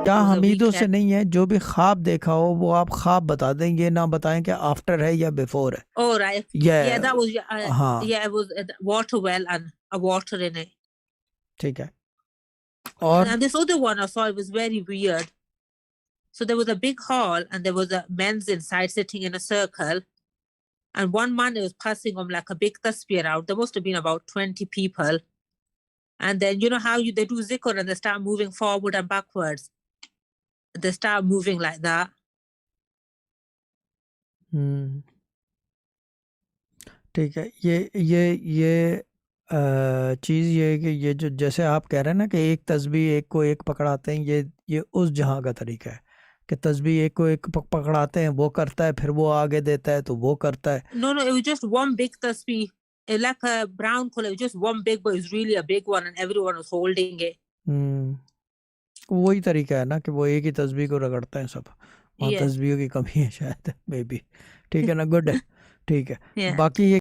क्या It was a हमीदों से weekend. नहीं है, जो भी ख्वाब देखा हो वो आप ख्वाब बता दें, ये ना बताएं कि आफ्टर है या बिफोर है। Oh, right. Yeah, that was हाँ yeah, it was a water well and a water in it. ठीक है। और And this other one I saw, it was very weird. So there was a big hall and there was a men's inside sitting in a circle. And one man was passing on like a big tasbeeh out. There must have been about 20 people. And then you know how they do zikr and they start moving forward and backwards. They start moving like that. ठीक है। ये चीज़ ये है कि ये जो जैसे आप कह रहे हैं ना कि एक तस्बीह एक को एक पकड़ाते हैं, ये उस जहाँ का तरीका है कि तस्बीह एक को एक पकड़ाते हैं, वो करता है, फिर वो आगे देता है तो वो करता है। No, it was just one big tasbih. It like a brown color. It was just one big, but it was really a big one, and everyone was holding it. वही तरीका है ना कि वो एक ही तस्बीह को रगड़ते हैं सब। वहाँ Yeah. तस्बीहों की कमी है शायद, मे बी। ठीक है ना, गुड है, ठीक है। Yeah. बाकी ये